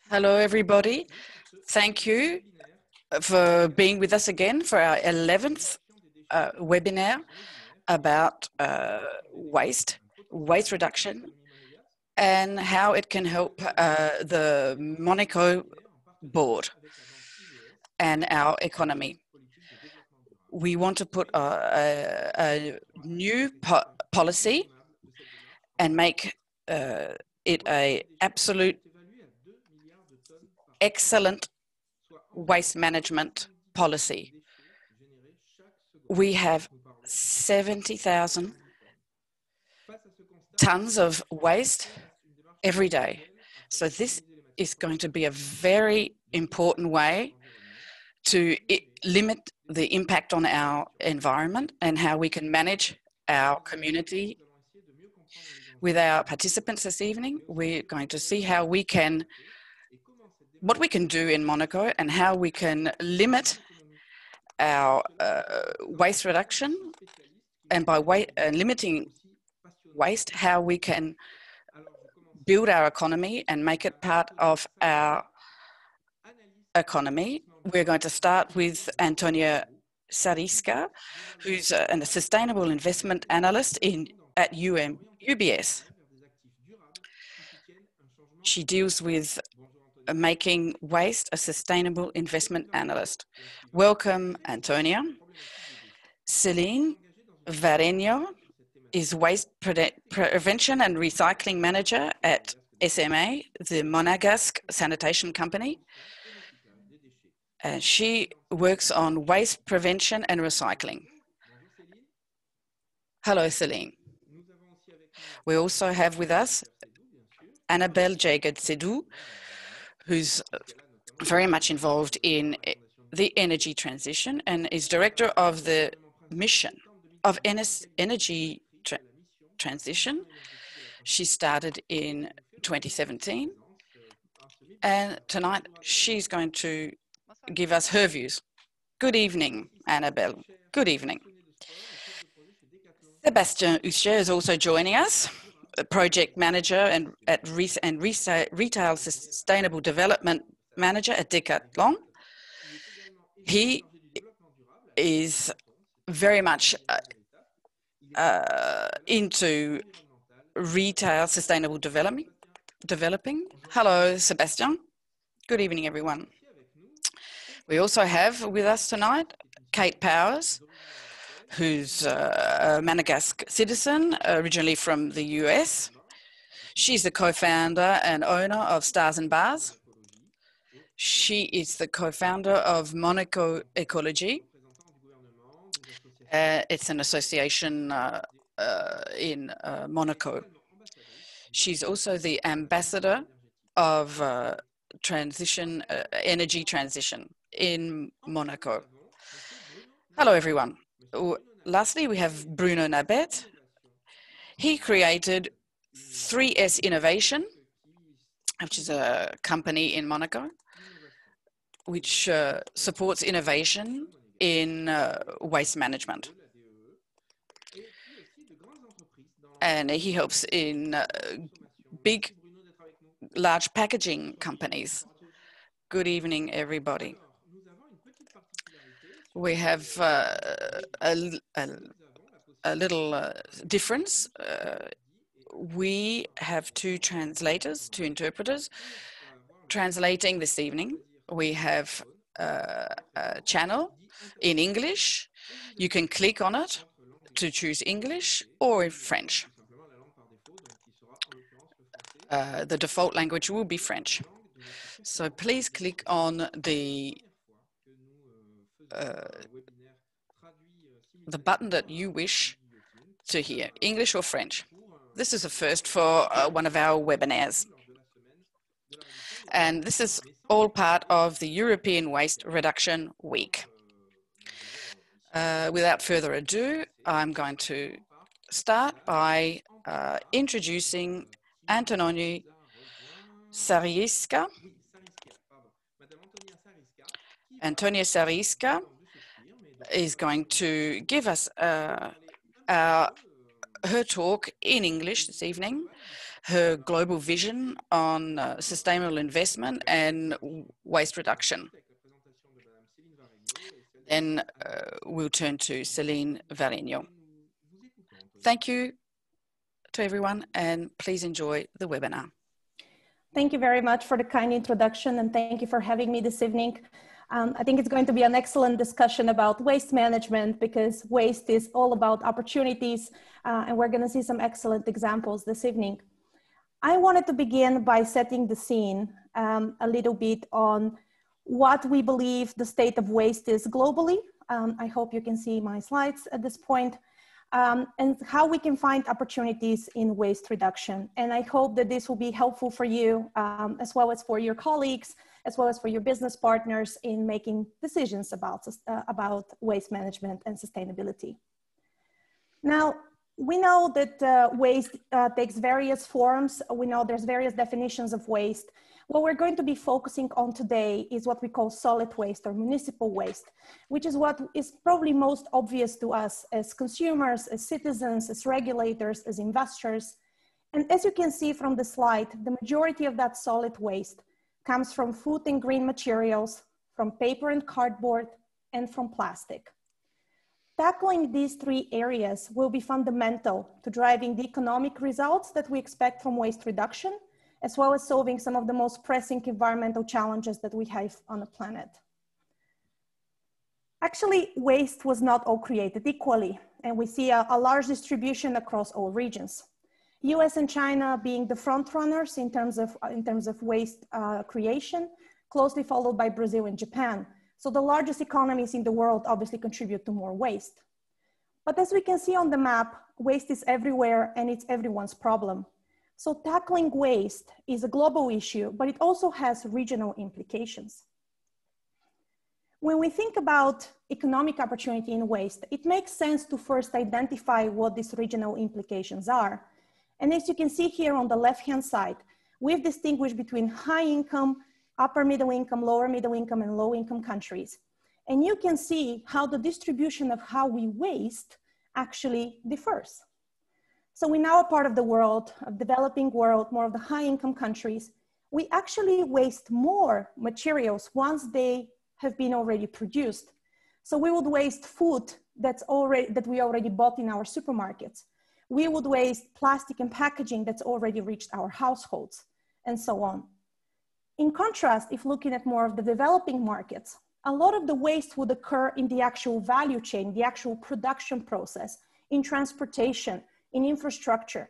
Hello, everybody. Thank you for being with us again for our 11th webinar about waste reduction, and how it can help the Monaco Board and our economy. We want to put a new policy and make it an absolute excellent waste management policy. We have 70,000 tons of waste every day. So this is going to be a very important way to limit the impact on our environment and how we can manage our community. With our participants this evening, we're going to see how we can, what we can do in Monaco and how we can limit our waste reduction, and by limiting waste, how we can build our economy and make it part of our economy. We're going to start with Antonia Sariyska, who's a sustainable investment analyst at UBS. She deals with making waste a sustainable investment analyst. Welcome, Antonia. Céline Varenio is waste prevention and recycling manager at SMA, the Monégasque sanitation company. She works on waste prevention and recycling. Hello, Céline. We also have with us Annabelle Jaeger-Seydoux, who's very much involved in the energy transition and is director of the mission of energy transition. She started in 2017, and tonight she's going to give us her views. Good evening, Annabelle. Good evening. Sebastian Ushi is also joining us, a project manager and retail sustainable development manager at Decathlon. He is very much into retail sustainable developing. Hello, Sebastian. Good evening, everyone. We also have with us tonight Kate Powers, who's a Monegasque citizen, originally from the US. She's the co-founder and owner of Stars and Bars. She is the co-founder of Monaco Ecology. It's an association in Monaco. She's also the ambassador of energy transition in Monaco. Hello, everyone. Lastly, we have Bruno Nabeth. He created 3S Innovation, which is a company in Monaco, which supports innovation in waste management. And he helps in large packaging companies. Good evening, everybody. We have a little difference. We have two translators, two interpreters translating this evening. We have a channel in English. You can click on it to choose English or French. The default language will be French. So please click on the button that you wish to hear, English or French. This is a first for one of our webinars. And this is all part of the European Waste Reduction Week. Without further ado, I'm going to start by introducing Antonia Sariyska. Antonia Sariyska is going to give us our her talk in English this evening, her global vision on sustainable investment and waste reduction. Then we'll turn to Céline Varenio. Thank you to everyone, and please enjoy the webinar. Thank you very much for the kind introduction, and thank you for having me this evening. I think it's going to be an excellent discussion about waste management, because waste is all about opportunities, and we're going to see some excellent examples this evening. I wanted to begin by setting the scene a little bit on what we believe the state of waste is globally. I hope you can see my slides at this point. And how we can find opportunities in waste reduction. And I hope that this will be helpful for you, as well as for your colleagues, as well as for your business partners in making decisions about waste management and sustainability. Now, we know that waste takes various forms. We know there's various definitions of waste. What we're going to be focusing on today is what we call solid waste or municipal waste, which is what is probably most obvious to us as consumers, as citizens, as regulators, as investors. And as you can see from the slide, the majority of that solid waste comes from food and green materials, from paper and cardboard, and from plastic. Tackling these three areas will be fundamental to driving the economic results that we expect from waste reduction, as well as solving some of the most pressing environmental challenges that we have on the planet. Actually, waste was not all created equally, and we see a large distribution across all regions. US and China being the front runners in terms of waste creation, closely followed by Brazil and Japan. So the largest economies in the world obviously contribute to more waste. But as we can see on the map, waste is everywhere and it's everyone's problem. So tackling waste is a global issue, but it also has regional implications. When we think about economic opportunity in waste, it makes sense to first identify what these regional implications are. And as you can see here on the left-hand side, we've distinguished between high income, upper middle income, lower middle income, and low income countries. And you can see how the distribution of how we waste actually differs. So in our part of the world, of developing world, more of the high income countries, we actually waste more materials once they have been already produced. So we would waste food that we already bought in our supermarkets. We would waste plastic and packaging that's already reached our households, and so on. In contrast, if looking at more of the developing markets, a lot of the waste would occur in the actual value chain, the actual production process, in transportation, in infrastructure.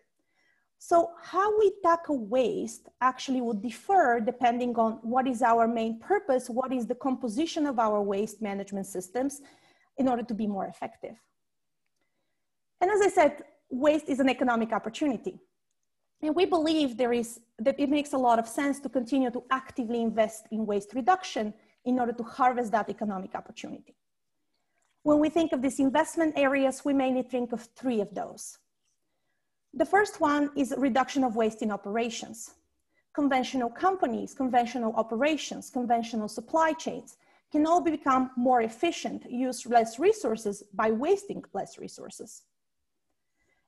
So how we tackle waste actually would differ depending on what is our main purpose, what is the composition of our waste management systems in order to be more effective. And as I said, waste is an economic opportunity. And we believe that it makes a lot of sense to continue to actively invest in waste reduction in order to harvest that economic opportunity. When we think of these investment areas, we mainly think of three of those. The first one is reduction of waste in operations. Conventional companies, conventional operations, conventional supply chains can all become more efficient, use less resources by wasting less resources.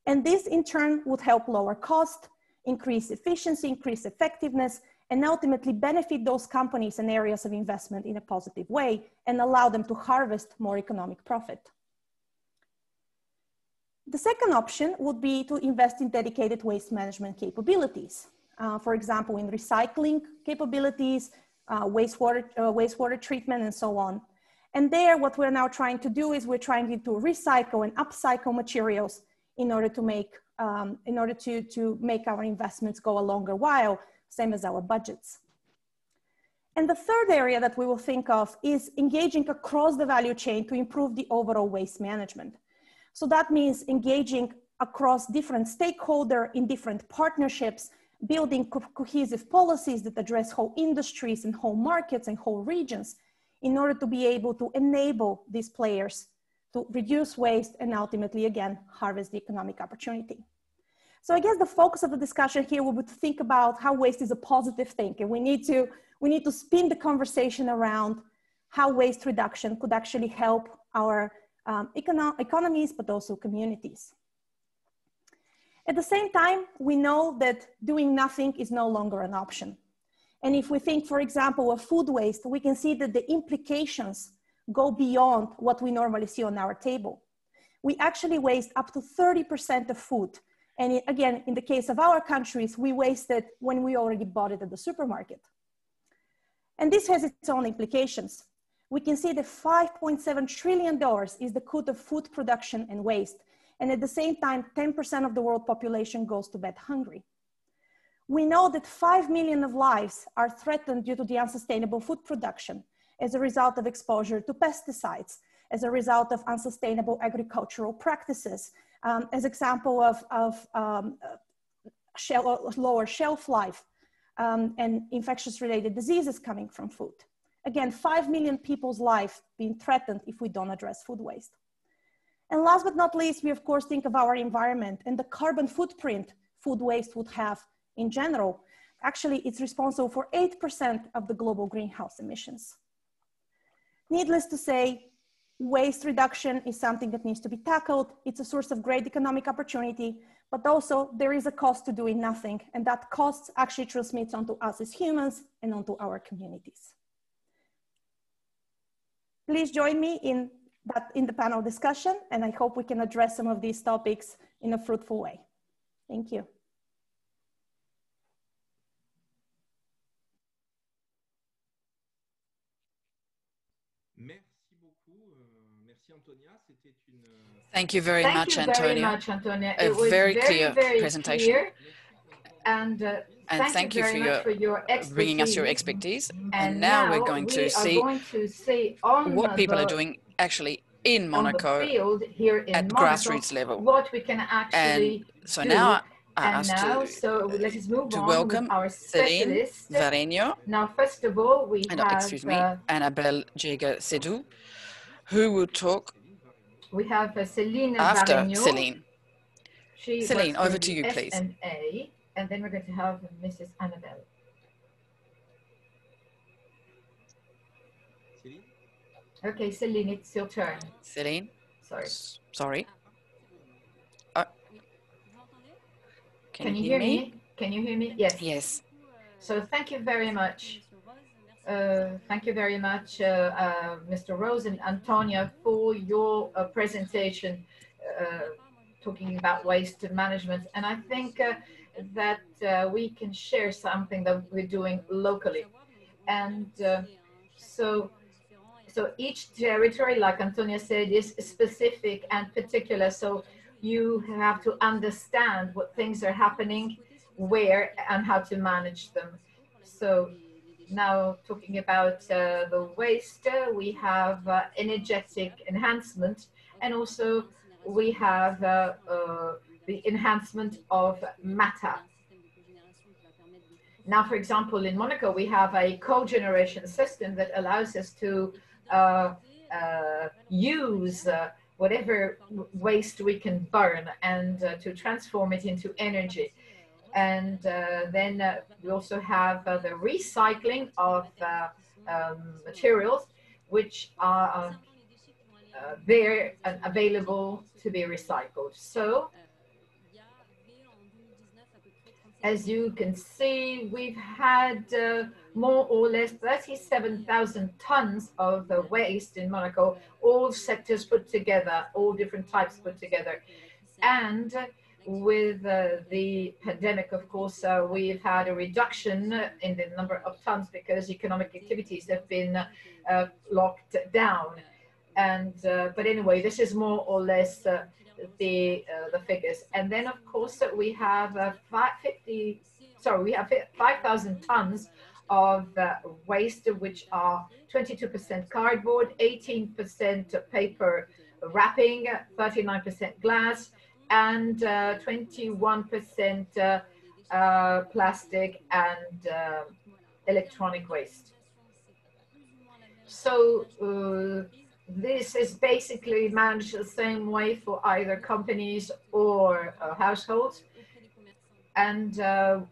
And this in turn would help lower cost, increase efficiency, increase effectiveness, and ultimately benefit those companies and areas of investment in a positive way and allow them to harvest more economic profit. The second option would be to invest in dedicated waste management capabilities. For example, in recycling capabilities, wastewater treatment, and so on. And there, what we're now trying to do is we're trying to recycle and upcycle materials in order to make our investments go a longer while, same as our budgets. And the third area that we will think of is engaging across the value chain to improve the overall waste management. So that means engaging across different stakeholders in different partnerships, building cohesive policies that address whole industries and whole markets and whole regions in order to be able to enable these players to reduce waste and ultimately, again, harvest the economic opportunity. So I guess the focus of the discussion here will be to think about how waste is a positive thing. And we need to spin the conversation around how waste reduction could actually help our economies, but also communities. At the same time, we know that doing nothing is no longer an option. And if we think, for example, of food waste, we can see that the implications go beyond what we normally see on our table. We actually waste up to 30% of food. And again, in the case of our countries, we waste it when we already bought it at the supermarket. And this has its own implications. We can see that $5.7 trillion is the cost of food production and waste. And at the same time, 10% of the world population goes to bed hungry. We know that 5 million of lives are threatened due to the unsustainable food production as a result of exposure to pesticides, as a result of unsustainable agricultural practices, as example of lower shelf life and infectious related diseases coming from food. Again, 5 million people's lives being threatened if we don't address food waste. And last but not least, we of course think of our environment and the carbon footprint food waste would have in general. Actually, it's responsible for 8% of the global greenhouse emissions. Needless to say, waste reduction is something that needs to be tackled. It's a source of great economic opportunity, but also there is a cost to doing nothing, and that cost actually transmits onto us as humans and onto our communities. Please join me in the panel discussion, and I hope we can address some of these topics in a fruitful way. Thank you. Thank you very much, Antonia. A It was very clear presentation. Clear. And thank you for your bringing us your expertise. And now we're going to see what people are doing actually in Monaco at grassroots level. What we can actually so now I ask let us move to on welcome our Céline, Varenio, Now, first of all, we have Annabelle Jaeger-Seydoux, who will talk we have Céline after Varenio. Céline. Céline, over to you, please. And then we're going to have Mrs. Annabelle. Okay, Céline, it's your turn. Céline? Sorry. Sorry. Can you hear me? Can you hear me? Yes. Yes. So thank you very much. Thank you very much, Mr. Rose and Antonia, for your presentation talking about waste management. And I think that we can share something that we're doing locally. And so each territory, like Antonia said, is specific and particular. So you have to understand what things are happening, where, and how to manage them. So now talking about the waste, we have energetic enhancement, and also we have the enhancement of matter. Now, for example, in Monaco, we have a cogeneration system that allows us to use whatever waste we can burn and to transform it into energy. And then we also have the recycling of materials, which are there and available to be recycled. So, as you can see, we've had more or less 37,000 tons of waste in Monaco, all sectors put together, all different types put together. And with the pandemic, of course, we've had a reduction in the number of tons because economic activities have been locked down. And but anyway, this is more or less the figures. And then, of course, we have 5,000 tons of waste, which are 22% cardboard, 18% paper wrapping, 39% glass, and 21% plastic and electronic waste. So this is basically managed the same way for either companies or households. And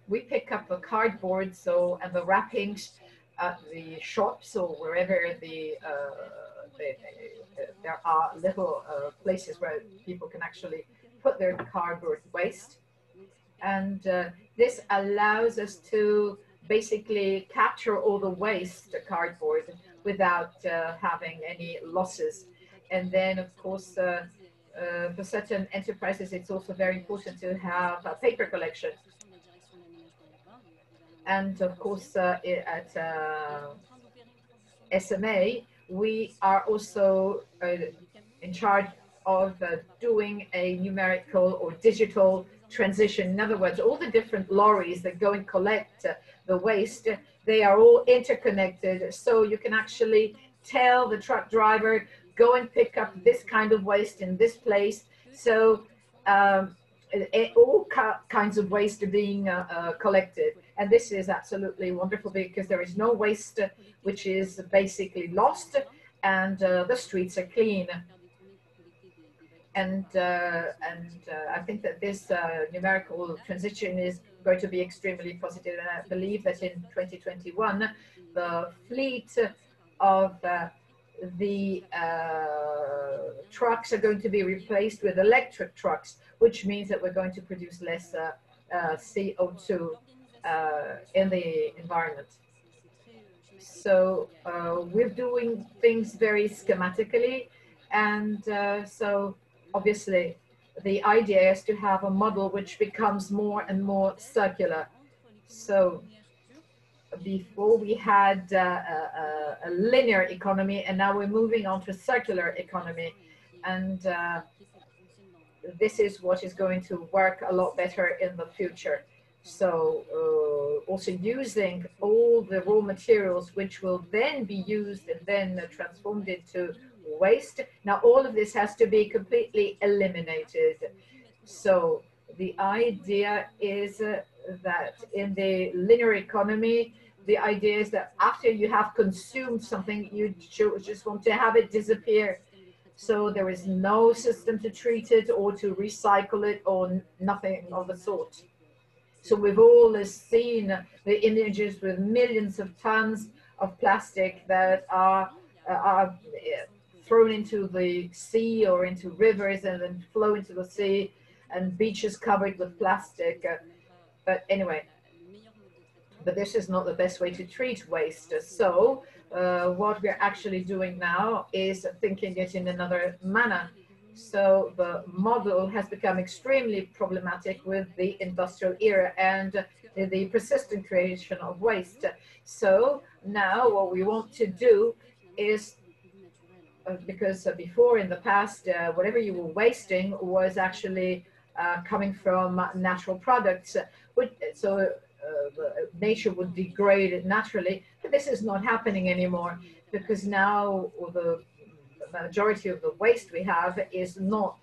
we pick up the cardboard and the wrappings at the shops or wherever there are little places where people can actually put their cardboard waste. And this allows us to basically capture all the waste cardboard without having any losses. And then, of course, for certain enterprises, it's also very important to have a paper collection. And of course, at SMA, we are also in charge of doing a numerical or digital transition. In other words, all the different lorries that go and collect the waste, they are all interconnected. So you can actually tell the truck driver, go and pick up this kind of waste in this place. So all kinds of waste are being collected. And this is absolutely wonderful because there is no waste which is basically lost, and the streets are clean. And I think that this numerical transition is going to be extremely positive. And I believe that in 2021, the fleet of the trucks are going to be replaced with electric trucks, which means that we're going to produce less CO2 in the environment. So we're doing things very schematically, and so obviously the idea is to have a model which becomes more and more circular. So before we had a linear economy, and now we're moving on to a circular economy, and this is what is going to work a lot better in the future. So also using all the raw materials which will then be used and then transformed into waste. Now all of this has to be completely eliminated. So the idea is that in the linear economy, the idea is that after you have consumed something, you just want to have it disappear. So there is no system to treat it or to recycle it or nothing of the sort. So we've all seen the images with millions of tons of plastic that are thrown into the sea or into rivers and then flow into the sea, and beaches covered with plastic. But anyway, but this is not the best way to treat waste. So what we're actually doing now is thinking it in another manner. So the model has become extremely problematic with the industrial era and the persistent creation of waste. So now what we want to do is, because before in the past, whatever you were wasting was actually coming from natural products. So nature would degrade it naturally, but this is not happening anymore, because now the majority of the waste we have is not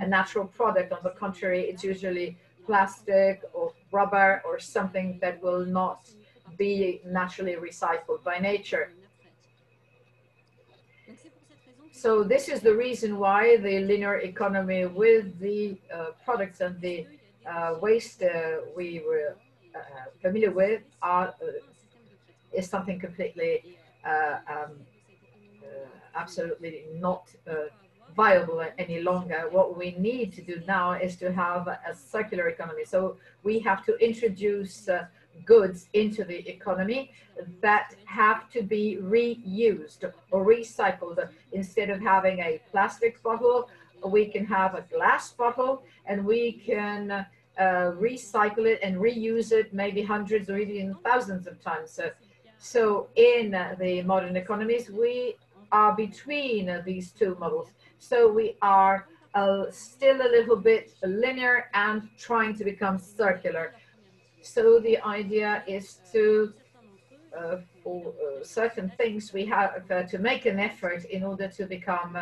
a natural product. On the contrary, it's usually plastic or rubber or something that will not be naturally recycled by nature. So this is the reason why the linear economy with the products and the waste we were familiar with is something completely absolutely not viable any longer. What we need to do now is to have a circular economy. So we have to introduce goods into the economy that have to be reused or recycled. Instead of having a plastic bottle, we can have a glass bottle, and we can recycle it and reuse it maybe hundreds or even thousands of times. So in the modern economies, we are between these two models. So we are still a little bit linear and trying to become circular. So the idea is to, for certain things, we have to make an effort in order to become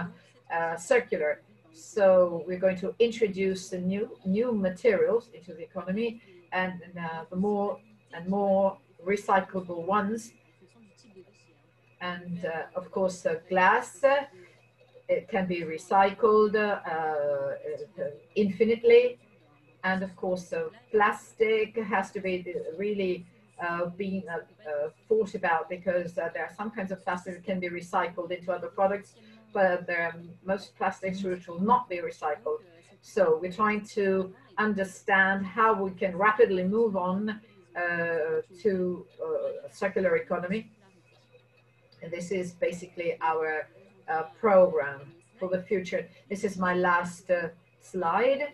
circular. So we're going to introduce the new materials into the economy, and the more and more recyclable ones. And of course, glass, it can be recycled infinitely. And of course, plastic has to be really being thought about, because there are some kinds of plastic that can be recycled into other products, but there are most plastics which will not be recycled. So we're trying to understand how we can rapidly move on to a circular economy. And this is basically our program for the future. This is my last slide.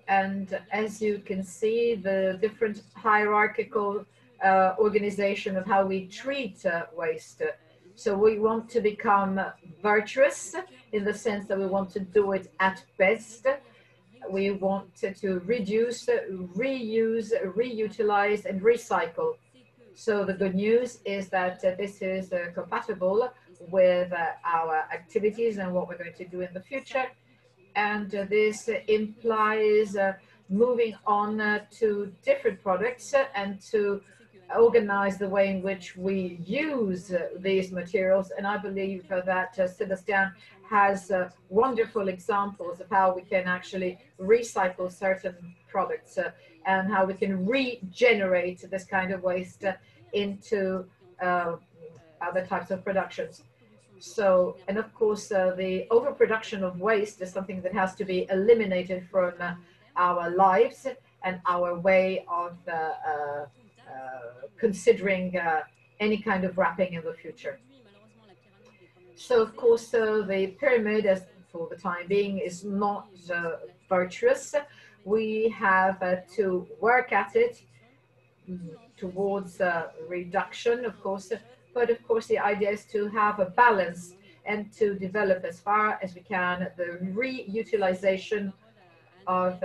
And as you can see, the different hierarchical organization of how we treat waste. So we want to become virtuous in the sense that we want to do it at best. We want to reduce, reuse, reutilize, and recycle. So the good news is that this is compatible with our activities and what we're going to do in the future. And this implies moving on to different products and to organize the way in which we use these materials. And I believe that Sébastien has wonderful examples of how we can actually recycle certain products and how we can regenerate this kind of waste into other types of productions. So, and of course, the overproduction of waste is something that has to be eliminated from our lives and our way of considering any kind of wrapping in the future. So, of course, the pyramid, as for the time being, is not virtuous. We have to work at it towards reduction, of course. But of course, the idea is to have a balance and to develop as far as we can the reutilization of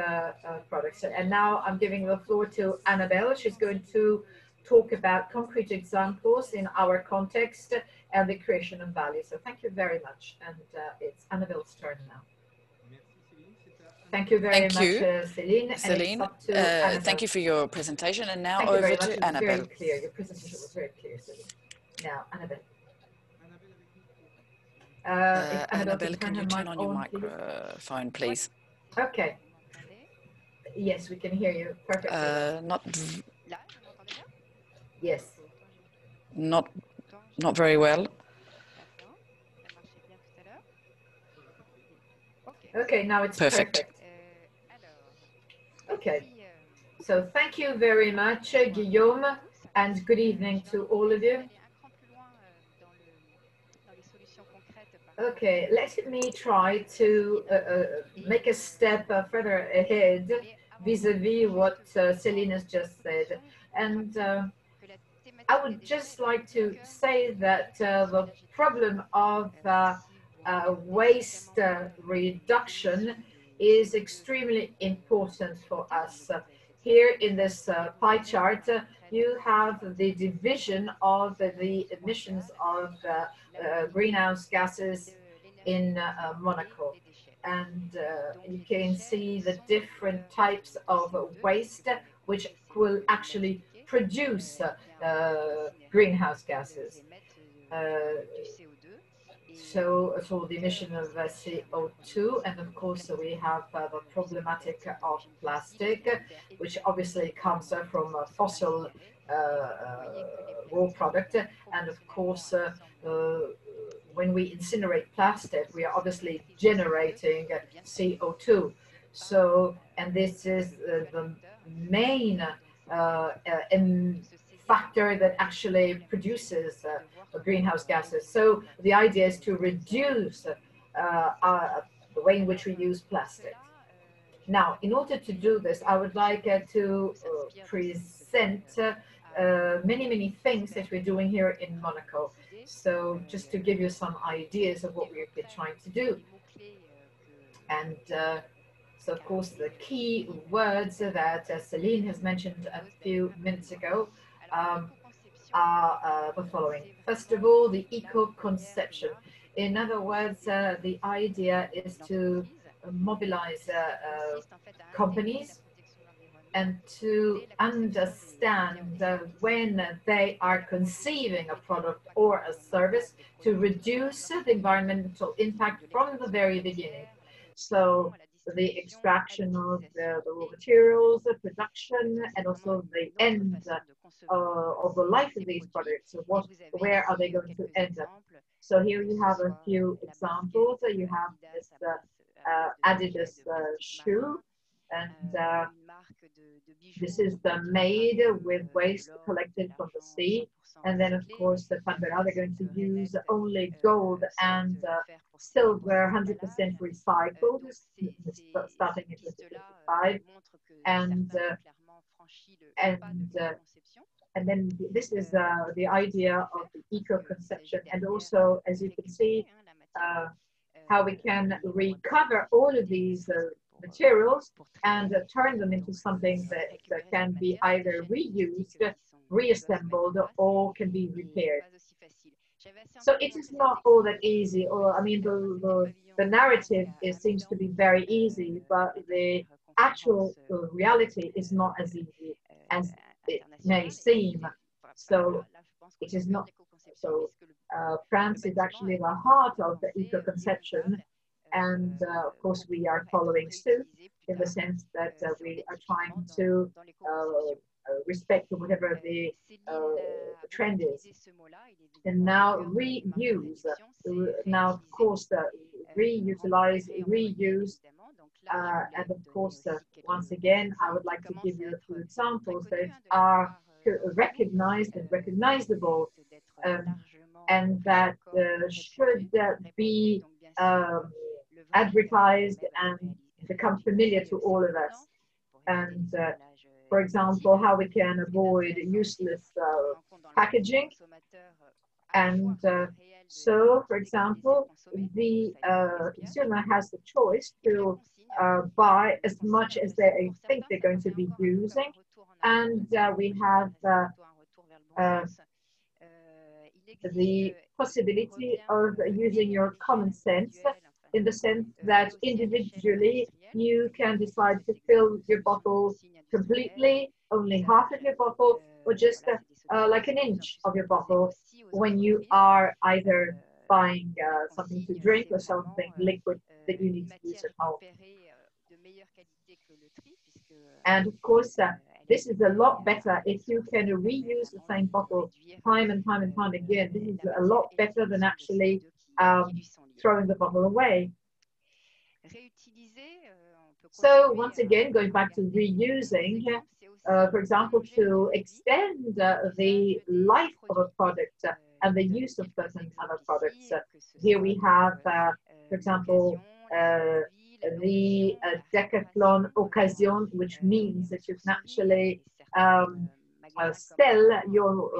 products. And now I'm giving the floor to Annabelle. She's going to talk about concrete examples in our context and the creation of value. So thank you very much. And it's Annabelle's turn now. Thank you very much, Céline. Céline, thank you for your presentation. And now over to Annabelle. Very clear. Your presentation was very clear, Céline. Now, Annabelle. Annabelle, can you turn on your microphone, please? Okay. Yes, we can hear you perfectly. Yes. Not very well. Okay, now it's perfect. Okay. So thank you very much, Guillaume, and good evening to all of you. Okay, let me try to make a step further ahead vis-a-vis what Céline has just said. And I would just like to say that the problem of waste reduction is extremely important for us. Here in this pie chart, you have the division of the emissions of greenhouse gases in Monaco. And you can see the different types of waste which will actually produce greenhouse gases. So for the emission of CO2, and of course we have the problematic of plastic, which obviously comes from a fossil raw product. And of course, when we incinerate plastic, we are obviously generating CO2. So, and this is the main factor that actually produces greenhouse gases. So the idea is to reduce the way in which we use plastic. Now, in order to do this, I would like to present many things that we're doing here in Monaco. So just to give you some ideas of what we've been trying to do. And so, of course, the key words that Céline has mentioned a few minutes ago are the following. First of all, the eco-conception. In other words, the idea is to mobilize companies and to understand when they are conceiving a product or a service to reduce the environmental impact from the very beginning. So the extraction of the raw materials, the production, and also the end of the life of these products. So where are they going to end up? So here you have a few examples. You have this Adidas shoe, and this is made with waste collected from the sea. And then, of course, the Canberra, they're going to use only gold and silver, 100% recycled, starting in 2025. And then this is the idea of the eco-conception. And also, as you can see, how we can recover all of these materials and turn them into something that can be either reused, reassembled, or can be repaired. So it is not all that easy, or I mean, the narrative seems to be very easy, but the actual reality is not as easy as it may seem. So it is not. So France is actually the heart of the eco-conception, and of course we are following suit in the sense that we are trying to respect whatever the trend is. And now reuse, now of course reutilize, reuse, and of course once again I would like to give you a few examples that are recognized and recognizable, and that should be advertised and become familiar to all of us. And for example, how we can avoid useless packaging. And so, for example, the consumer has the choice to buy as much as they think they're going to be using. And we have the possibility of using your common sense, in the sense that individually you can decide to fill your bottle completely, only half of your bottle, or just like an inch of your bottle when you are either buying something to drink or something liquid that you need to use at home. And of course, this is a lot better if you can reuse the same bottle time and time and time again. This is a lot better than actually throwing the bottle away. So once again, going back to reusing, for example, to extend the life of a product and the use of certain other products. Here we have, for example, the Decathlon Occasion, which means that you can actually sell your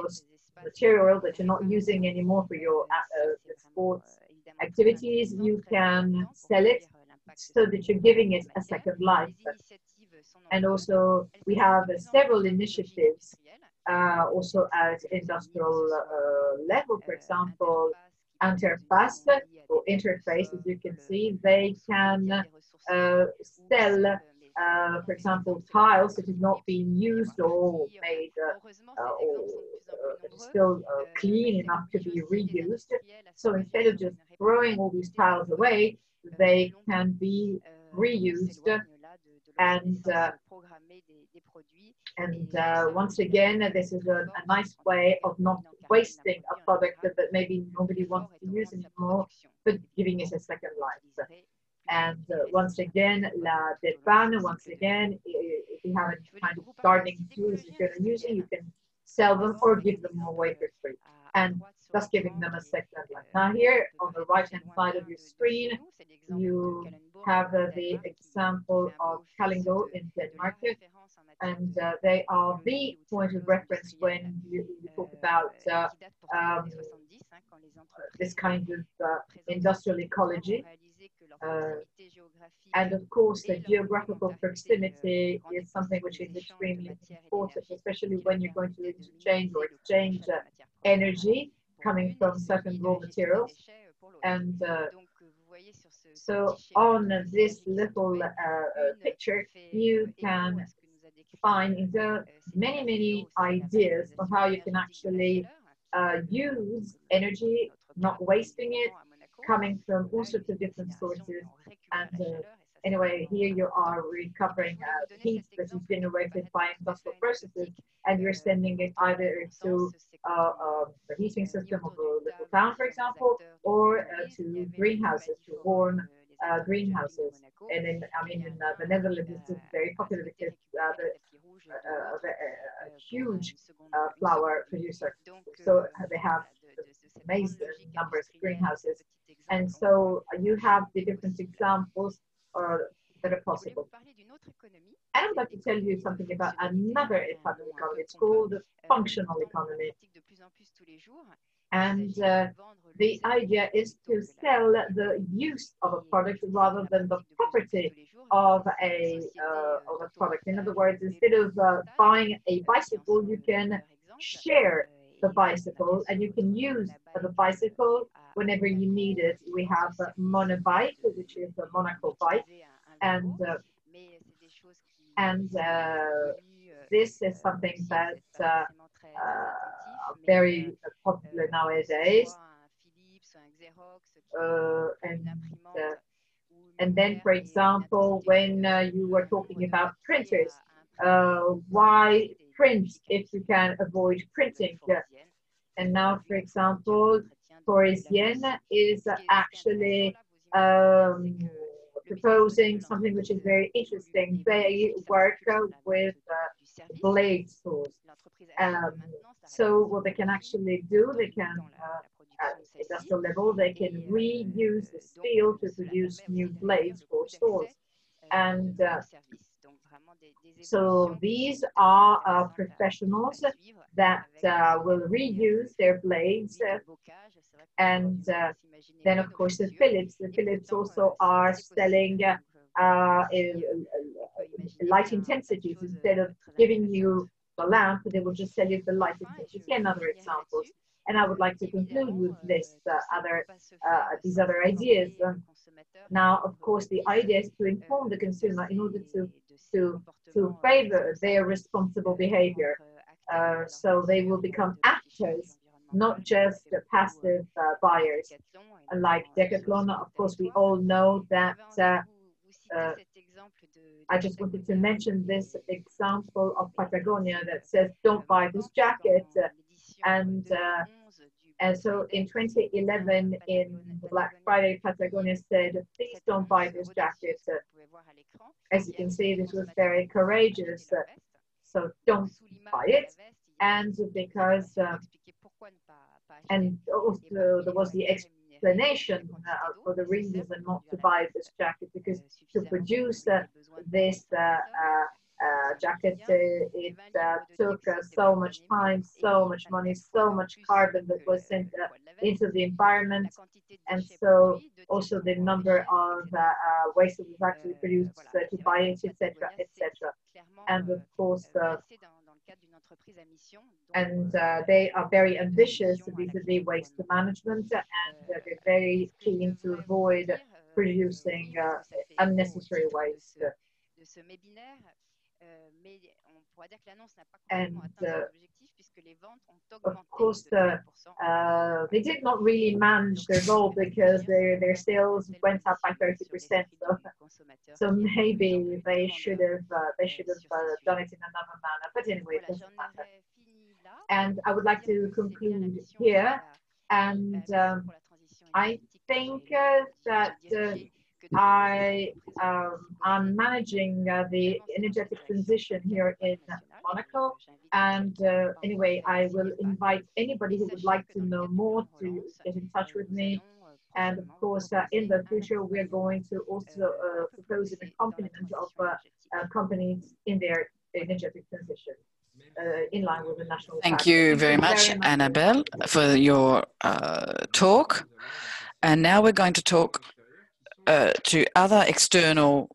material that you're not using anymore for your sports activities. You can sell it so that you're giving it a second life. And also we have several initiatives also at industrial level. For example, interface, or interface, as you can see, they can sell, for example, tiles that is not being used or made or that is still clean enough to be reused. So instead of just throwing all these tiles away, they can be reused. And once again, this is a nice way of not wasting a product that maybe nobody wants to use anymore, but giving it a second life. And once again, La Dépanne, once again, if you have any kind of gardening tools you're going to use, you can sell them or give them away for free, and thus giving them a second life. Now here on the right-hand side of your screen, you have the example of Kalingo in Denmark, and they are the point of reference when you talk about this kind of industrial ecology. And of course, the geographical proximity is something which is extremely important, especially when you're going to interchange or exchange energy coming from certain raw materials. And so on this little picture, you can find many ideas of how you can actually use energy, not wasting it, coming from all sorts of different sources. And anyway, here you are recovering heat that is generated by industrial processes, and you're sending it either to the heating system of a little town, for example, or to greenhouses to warm greenhouses. And in, I mean, in the Netherlands, it's very popular because a huge flower producer. So they have amazing numbers of greenhouses. And so you have the different examples that are possible. And I would like to tell you something about another type of economy. It's called the functional economy. And the idea is to sell the use of a product rather than the property of a product. In other words, instead of buying a bicycle, you can share the bicycle and you can use the bicycle whenever you need it. We have Monobike, which is a Monaco bike, and this is something that very popular nowadays. And then, for example, when you were talking about printers, why print if you can avoid printing? And now, for example, Parisienne is actually proposing something which is very interesting. They work with blade saws. So what they can actually do, they can, at industrial level, they can reuse the steel to produce new blades for saws. And so these are professionals that will reuse their blades. And then, of course, the Philips also are selling light intensities. Instead of giving you the lamp, they will just sell you the light intensity and other examples. And I would like to conclude with this these other ideas. Now, of course, the idea is to inform the consumer in order to favor their responsible behavior. So they will become actors, not just passive buyers. Like Decathlon, of course, we all know that. I just wanted to mention this example of Patagonia that says, don't buy this jacket. And so in 2011, in Black Friday, Patagonia said, please don't buy this jacket. As you can see, this was very courageous. So don't buy it. And because, and also there was the explanation for the reason not to buy this jacket, because to produce this jacket, it took so much time, so much money, so much carbon that was sent into the environment. And so also the number of waste that was actually produced to buy it, etc., etc. And of course, and they are very ambitious vis-a-vis waste management, and they're very keen to avoid producing unnecessary waste. And of course, they did not really manage their goal because their sales went up by 30%. So maybe they should have done it in another manner. But anyway, it doesn't matter. And I would like to conclude here. And I think that I'm managing the energetic transition here in Monaco. And anyway, I will invite anybody who would like to know more to get in touch with me. And of course, in the future, we're going to also propose an accompaniment of companies in their energetic transition in line with the national. Thank you very much, Annabelle, for your talk. And now we're going to talk to other external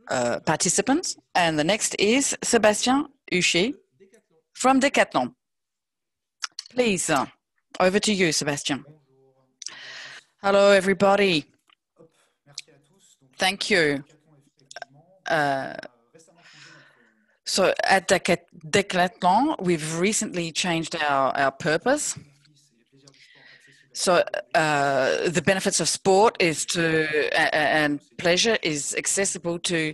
participants. And the next is Sebastian Ushi from Decathlon. Please, over to you, Sebastian. Hello, everybody. Thank you. So at Decathlon, we've recently changed our purpose. So the benefits of sport is and pleasure is accessible to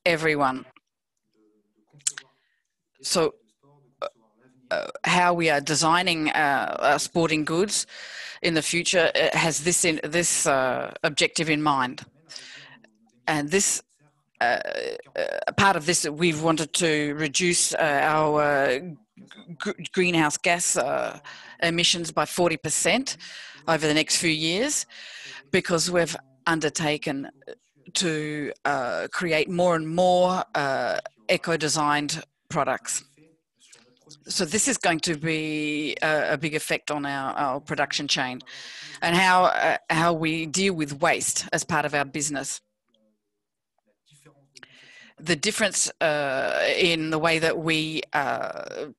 everyone. So how we are designing our sporting goods in the future has this objective in mind. And this part of this, we've wanted to reduce our greenhouse gas emissions by 40% over the next few years, because we've undertaken to create more and more eco-designed products. So this is going to be a big effect on our production chain and how we deal with waste as part of our business. The difference in the way that we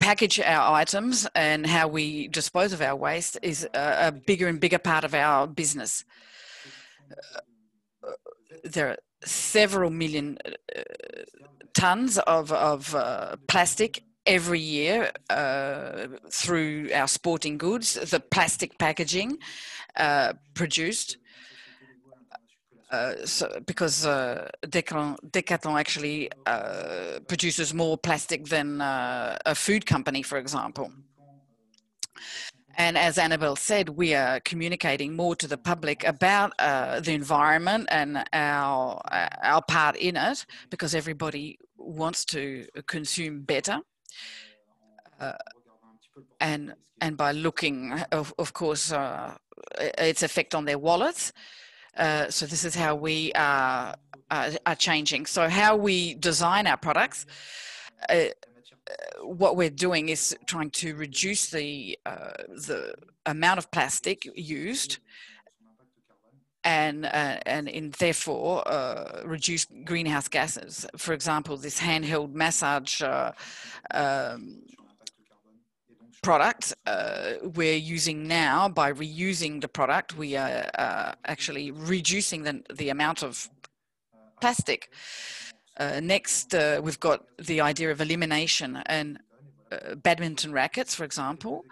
package our items and how we dispose of our waste is a bigger and bigger part of our business. There are several million tons of plastic every year through our sporting goods, the plastic packaging produced. Because Decathlon actually produces more plastic than a food company, for example. And as Annabelle said, we are communicating more to the public about the environment and our part in it, because everybody wants to consume better. And by looking, of course, its effect on their wallets. So this is how we are changing. So how we design our products, what we're doing is trying to reduce the amount of plastic used, and therefore reduce greenhouse gases. For example, this handheld massage product we're using now, by reusing the product, we are actually reducing the amount of plastic. Next, we've got the idea of elimination, and badminton rackets, for example.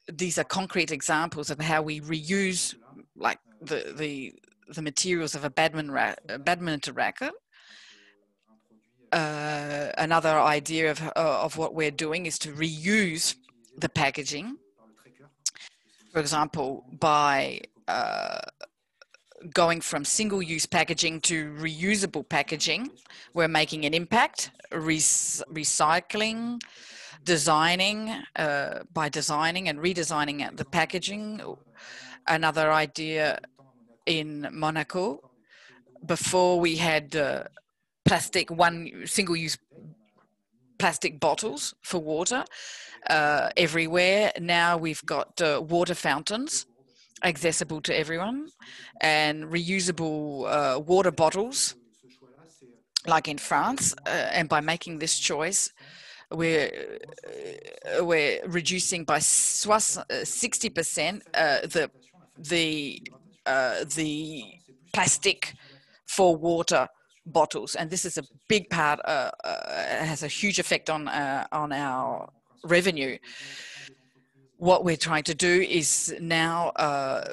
These are concrete examples of how we reuse, like the materials of a badminton racket. Another idea of what we're doing is to reuse the packaging. For example, by going from single-use packaging to reusable packaging, we're making an impact. Recycling, designing, by designing and redesigning the packaging. Another idea in Monaco, before we had plastic, single-use plastic bottles for water everywhere. Now we've got water fountains accessible to everyone, and reusable water bottles, like in France. And by making this choice, we're reducing by 60% the plastic for water bottles, and this is a big part. Has a huge effect on our revenue. What we're trying to do is now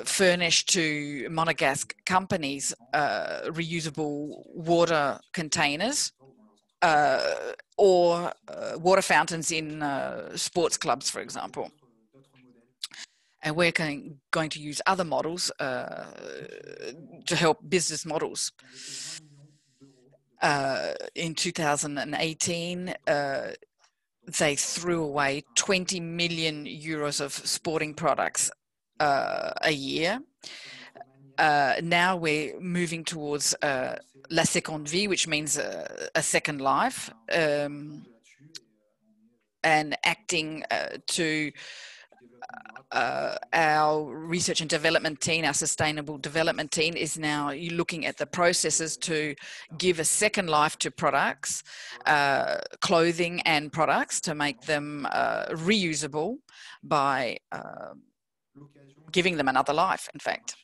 furnish to Monégasque companies reusable water containers or water fountains in sports clubs, for example. And we're going to use other models to help business models. In 2018, they threw away 20 million euros of sporting products a year. Now we're moving towards la seconde vie, which means a second life, and acting to our research and development team, our sustainable development team, is now looking at the processes to give a second life to products, clothing and products, to make them reusable by giving them another life, in fact.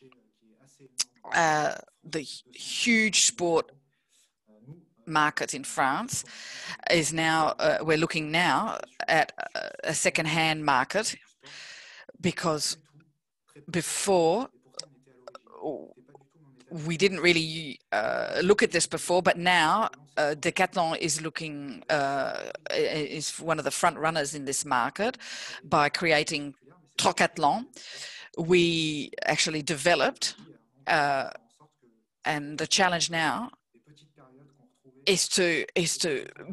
The huge sport market in France is now, we're looking now at a second-hand market, because before we didn't really look at this before, but now Decathlon is looking, is one of the front runners in this market by creating Trocathlon. We actually developed And the challenge now is to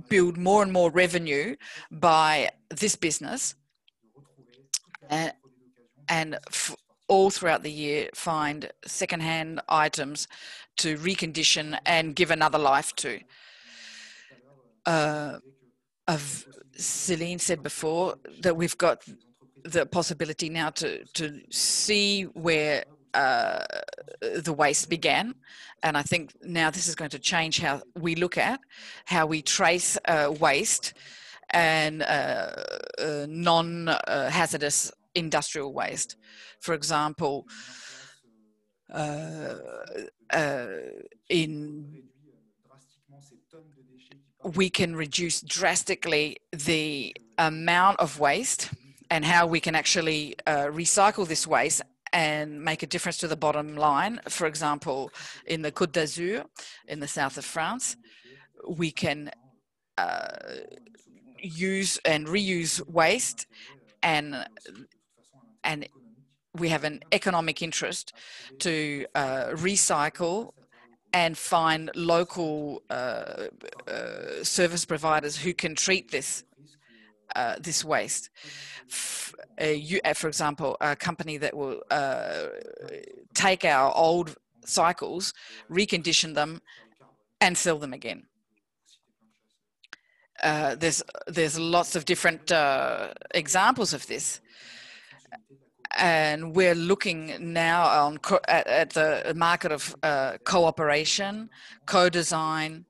build more and more revenue by this business, and all throughout the year find secondhand items to recondition and give another life to. Céline said before that we've got the possibility now to see where the waste began. And I think now this is going to change how we look at, how we trace waste and non-hazardous industrial waste. For example, we can reduce drastically the amount of waste and how we can actually recycle this waste and make a difference to the bottom line. For example, in the Côte d'Azur, in the south of France, we can use and reuse waste, and we have an economic interest to recycle and find local service providers who can treat this this waste. For example, a company that will take our old cycles, recondition them, and sell them again. There's lots of different examples of this. And we're looking now on at the market of cooperation, co-design.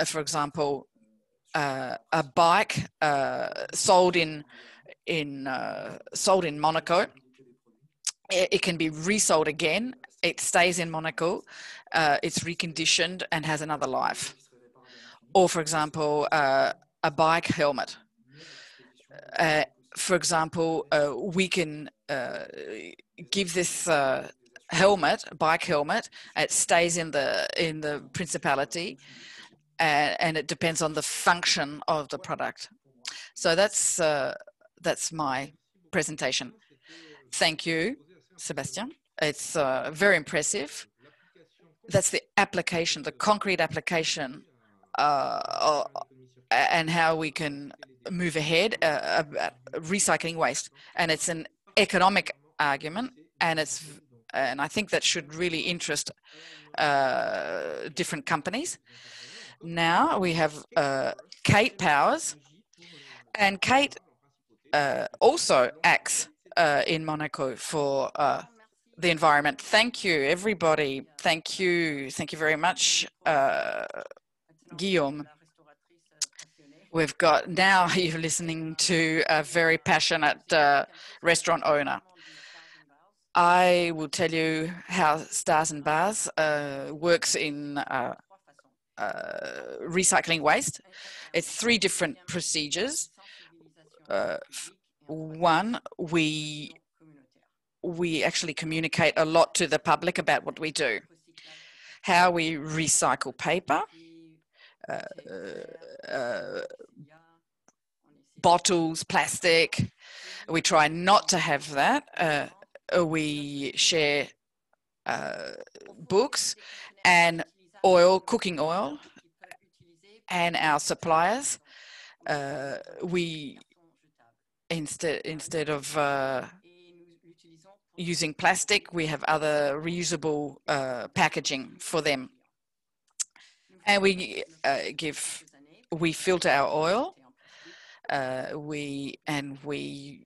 For example, a bike sold in Monaco. It can be resold again. It stays in Monaco. It's reconditioned and has another life. Or, for example, a bike helmet. For example, we can give this bike helmet. It stays in the Principality, and it depends on the function of the product. So that's my presentation. Thank you, Sébastien. It's very impressive. That's the application, the concrete application, and how we can move ahead recycling waste. And it's an economic argument, and I think that should really interest different companies. Now we have Kate Powers, and Kate also acts in Monaco for the environment. Thank you, everybody. Thank you very much, Guillaume. We've got, now you're listening to a very passionate restaurant owner. I will tell you how Stars and Bars works in recycling waste. It's 3 different procedures. One, we actually communicate a lot to the public about what we do, how we recycle paper, bottles, plastic. We try not to have that. We share books and oil, cooking oil, and our suppliers. We instead of using plastic, we have other reusable packaging for them. And we filter our oil. We recycle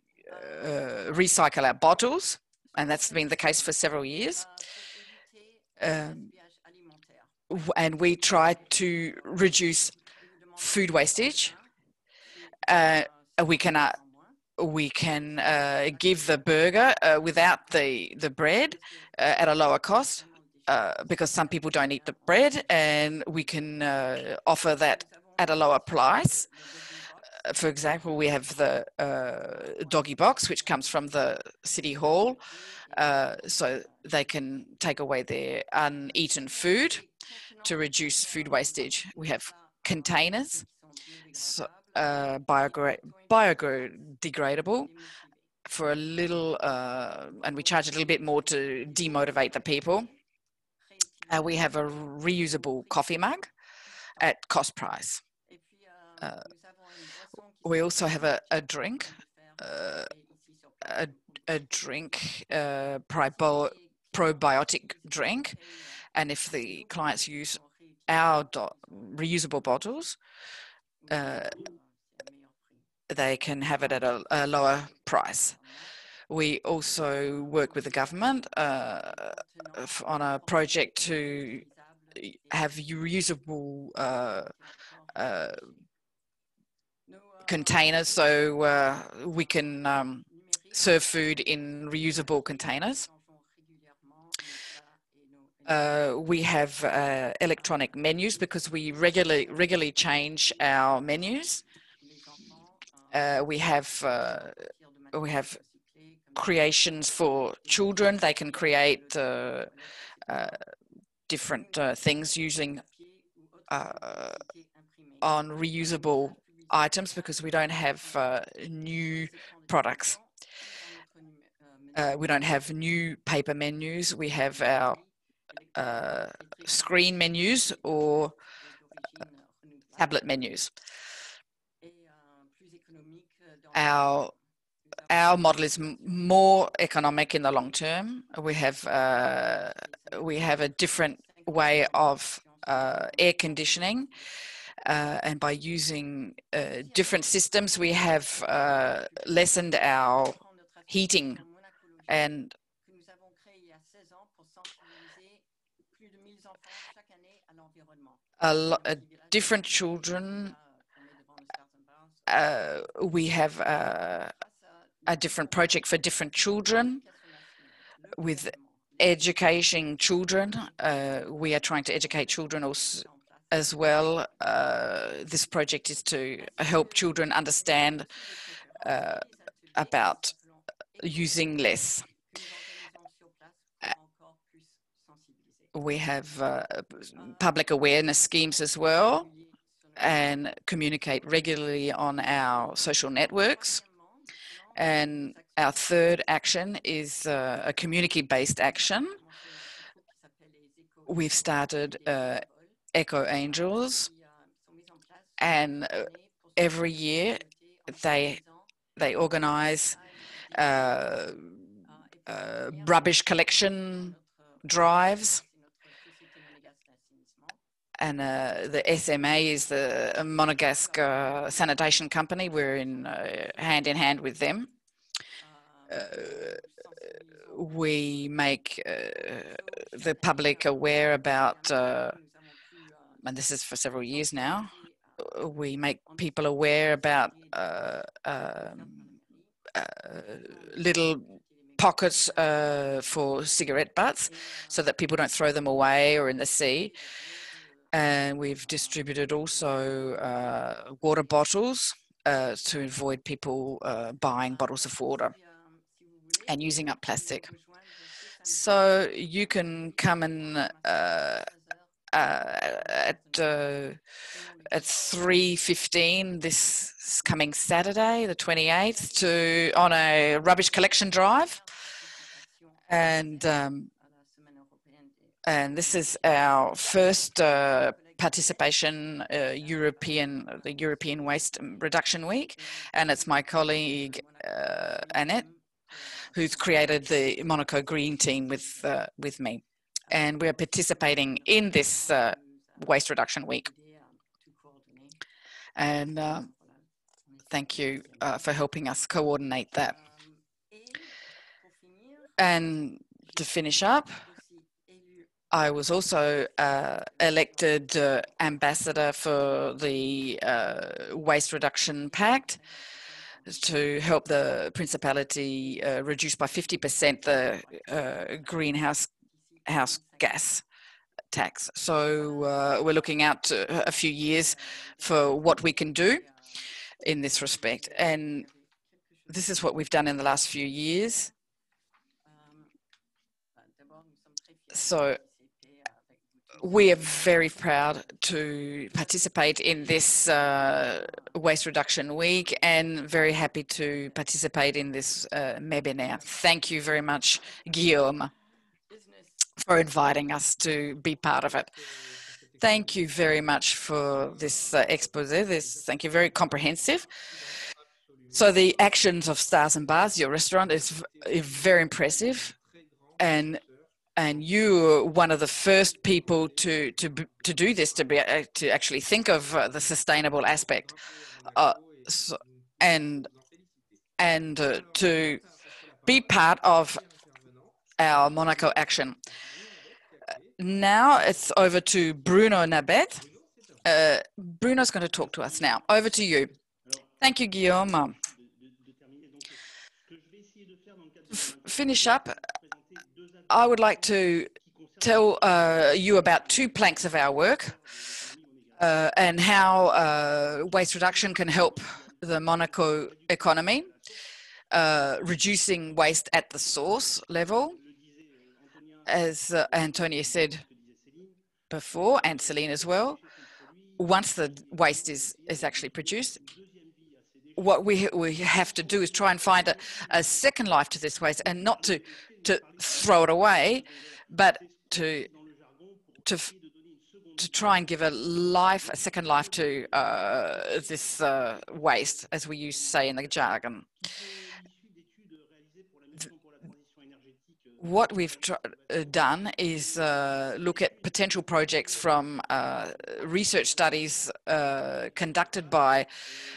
our bottles, and that's been the case for several years. And we try to reduce food wastage. We can give the burger without the bread at a lower cost, because some people don't eat the bread, and we can offer that at a lower price. For example, we have the doggy box, which comes from the city hall, so they can take away their uneaten food to reduce food wastage. We have containers, so, biodegradable for a little, and we charge a little bit more to demotivate the people. We have a reusable coffee mug at cost price. We also have a drink, probiotic drink, and if the clients use our reusable bottles, they can have it at a lower price. We also work with the government on a project to have reusable containers, so we can serve food in reusable containers. We have electronic menus because we regularly change our menus. We have creations for children. They can create different things using on reusable items because we don't have new products. We don't have new paper menus. We have our screen menus or tablet menus. Our model is more economic in the long term. We have a different way of air conditioning, and by using different systems, we have lessened our heating. And different children, we have a different project for different children with educating children. We are trying to educate children also as well. This project is to help children understand about using less. We have public awareness schemes as well and communicate regularly on our social networks. And our third action is a community-based action. We've started Eco Angels, and every year they organize rubbish collection drives. And the SMA is the Monégasque sanitation company. We're in hand with them. We make the public aware about, and this is for several years now, we make people aware about little pockets for cigarette butts so that people don't throw them away or in the sea. And we've distributed also water bottles to avoid people buying bottles of water and using up plastic. So you can come and at 3:15 this coming Saturday, the 28th, on a rubbish collection drive. And this is our first participation the European Waste Reduction Week, and it's my colleague Annette who's created the Monaco Green Team with me, and we're participating in this Waste Reduction Week. And thank you for helping us coordinate that. And to finish up, I was also elected ambassador for the Waste Reduction Pact to help the Principality reduce by 50% the greenhouse gas tax. So we're looking out a few years for what we can do in this respect. And this is what we've done in the last few years. So we are very proud to participate in this Waste Reduction Week and very happy to participate in this MEBinar. Thank you very much, Guillaume. for inviting us to be part of it. Thank you very much for this expose. Thank you, very comprehensive. So the actions of Stars and Bars, your restaurant, is very impressive, and you're one of the first people to do this, to actually think of the sustainable aspect, and to be part of our Monaco action. Now it's over to Bruno Nabeth. Bruno's going to talk to us now. Over to you. Thank you, Guillaume. Finish up, I would like to tell you about two planks of our work and how waste reduction can help the Monaco economy, reducing waste at the source level, as Antonia said before, and Céline as well. Once the waste is actually produced, what we have to do is try and find a second life to this waste, and not to throw it away, but to try and give a second life to this waste, as we used to say in the jargon. What we've done is look at potential projects from research studies conducted by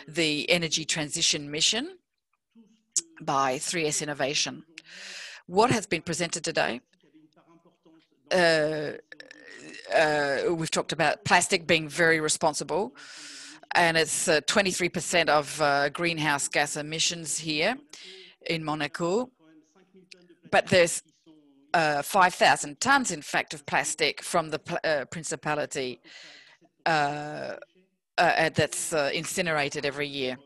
the Energy Transition Mission by 3S Innovation. What has been presented today? We've talked about plastic being very responsible, and it's 23% of greenhouse gas emissions here in Monaco. But there's 5,000 tons, in fact, of plastic from the Principality that's incinerated every year.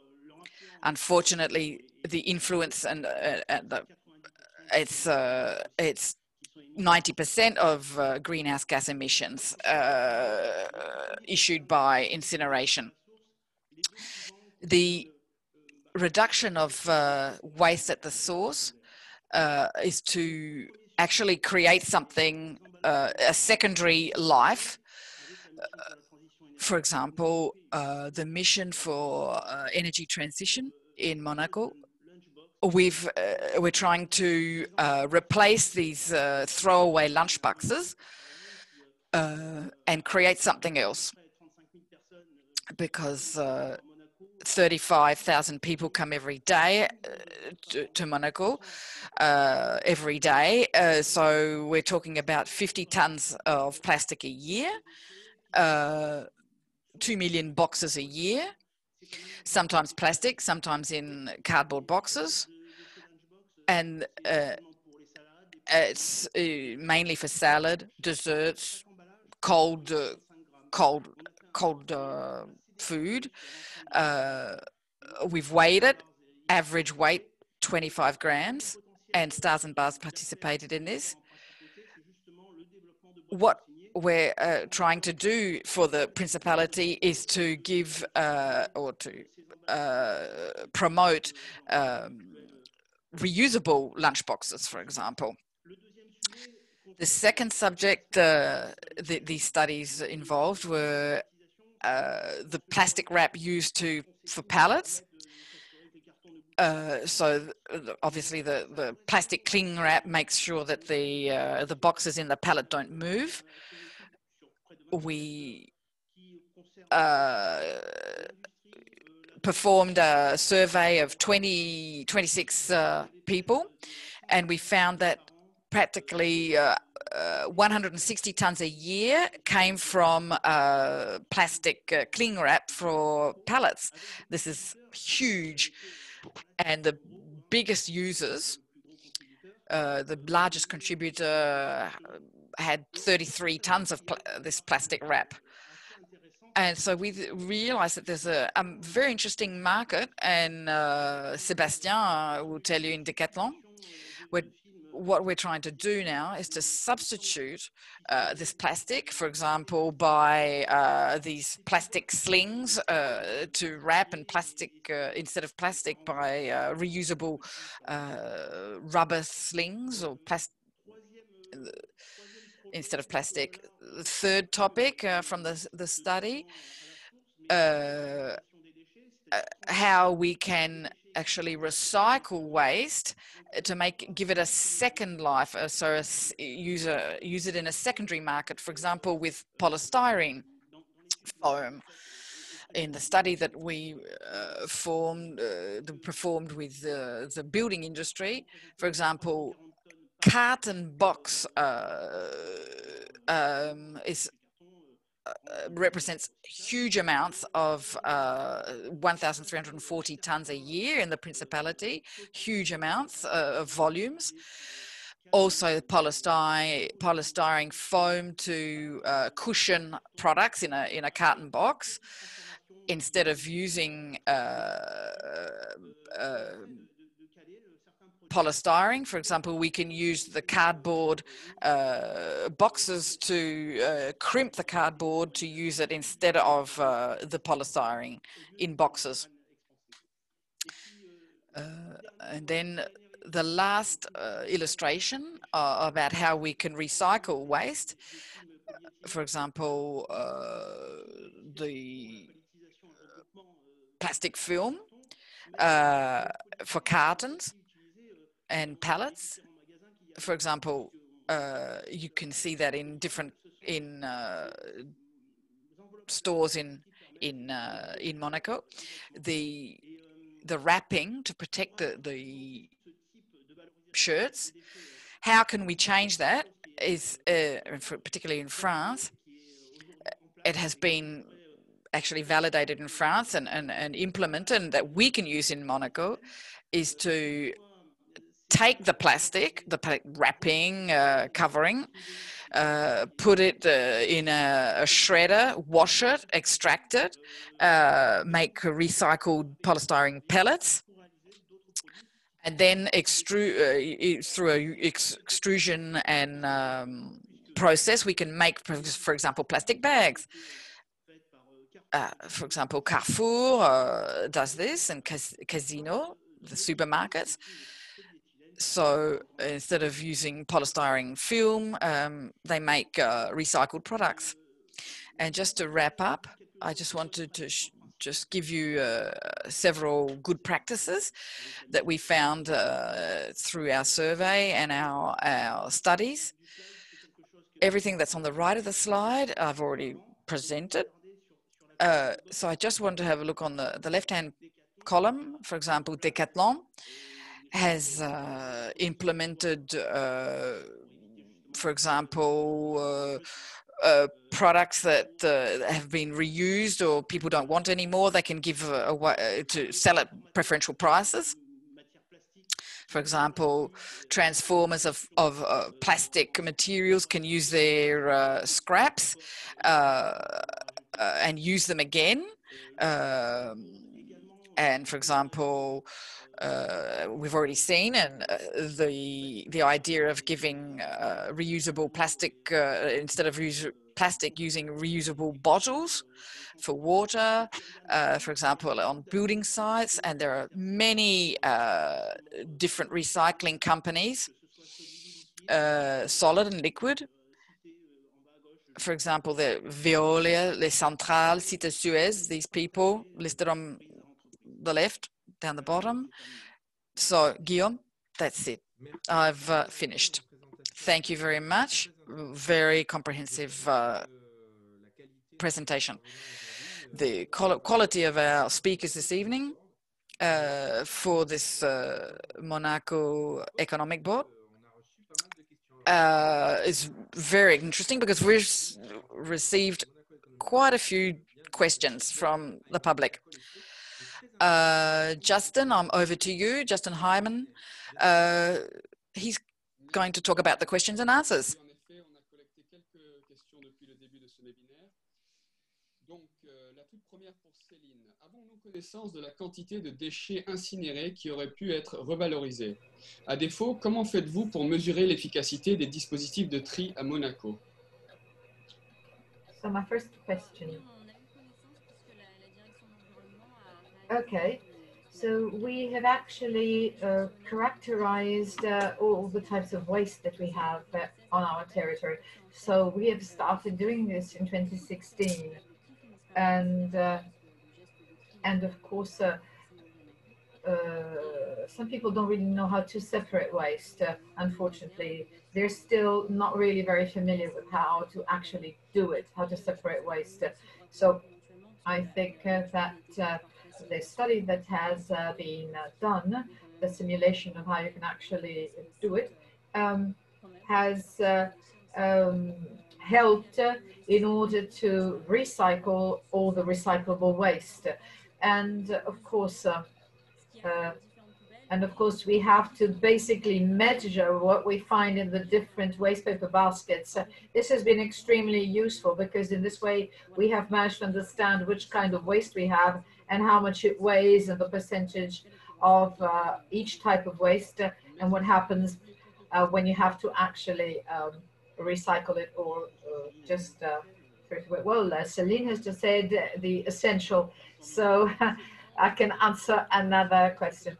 Unfortunately, the influence and it's 90% of greenhouse gas emissions issued by incineration. The reduction of waste at the source is to actually create something, a secondary life. For example, the mission for energy transition in Monaco, we're trying to replace these throwaway lunch boxes and create something else, because 35,000 people come every day to Monaco every day. So we're talking about 50 tons of plastic a year, 2 million boxes a year, sometimes plastic, sometimes in cardboard boxes. And it's mainly for salad, desserts, cold food. We've weighed it, average weight 25 grams, and Stars and Bars participated in this. What we're trying to do for the Principality is to give or to promote reusable lunchboxes, for example. The second subject these studies involved were the plastic wrap used for pallets. So obviously the plastic cling wrap makes sure that the boxes in the pallet don't move. We performed a survey of 26 people, and we found that practically 160 tons a year came from plastic cling wrap for pallets. This is huge. And the biggest users, the largest contributor, had 33 tons of this plastic wrap. And so we realized that there's a very interesting market, and Sébastien will tell you in Decathlon. What we're trying to do now is to substitute this plastic, for example, by these plastic slings to wrap, and plastic instead of plastic by reusable rubber slings or plastic. instead of plastic. The third topic from the study, how we can actually recycle waste to give it a second life, so use it in a secondary market, for example, with polystyrene foam. In the study that we performed with the building industry, for example, carton box represents huge amounts of 1,340 tons a year in the Principality, huge amounts of volumes. Also polystyrene foam to cushion products in a carton box. Instead of using polystyrene, for example, we can use the cardboard boxes to crimp the cardboard to use it instead of the polystyrene in boxes. And then the last illustration about how we can recycle waste, for example, the plastic film for cartons and pallets. For example, you can see that in different stores in Monaco. The wrapping to protect the shirts. How can we change that? Is particularly in France, it has been actually validated in France and implemented, and that we can use in Monaco, is to take the plastic, the wrapping, covering, put it in a shredder, wash it, extract it, make recycled polystyrene pellets, and then through a extrusion and process, we can make, for example, plastic bags. For example, Carrefour does this, and Casino, the supermarkets. So instead of using polystyrene film, they make recycled products. And just to wrap up, I just wanted to just give you several good practices that we found through our survey and our studies. Everything that's on the right of the slide, I've already presented. So I just want to have a look on the left-hand column. For example, Decathlon has implemented, for example, products that have been reused or people don't want anymore. They can give to sell at preferential prices. For example, transformers of plastic materials can use their scraps and use them again. And for example, we've already seen, and the idea of giving reusable plastic instead of plastic, using reusable bottles for water, for example, on building sites. And there are many different recycling companies, solid and liquid. For example, the Veolia, Les Centrales, Cité Suez, these people listed on the left, down the bottom. So, Guillaume, that's it. I've finished. Thank you very much. Very comprehensive presentation. The quality of our speakers this evening for this Monaco Economic Board is very interesting, because we've received quite a few questions from the public. Justin, I'm over to you. Justin Hyman. He's going to talk about the questions and answers. Donc, la toute première pour Céline. Avons-nous connaissance de la quantité de déchets incinérés qui auraient pu être revalorisés? À défaut, comment faites-vous pour mesurer l'efficacité des dispositifs de tri à Monaco? So my first question. Okay. So we have actually characterized all the types of waste that we have on our territory. So we have started doing this in 2016. And of course, some people don't really know how to separate waste. Unfortunately, they're still not really very familiar with how to actually do it, how to separate waste. So I think that the study that has been done, the simulation of how you can actually do it, has helped in order to recycle all the recyclable waste. And of course, we have to basically measure what we find in the different waste paper baskets. This has been extremely useful because in this way we have managed to understand which kind of waste we have and how much it weighs and the percentage of each type of waste and what happens when you have to actually recycle it or just throw it away. Well, Céline has just said the essential, so I can answer another question.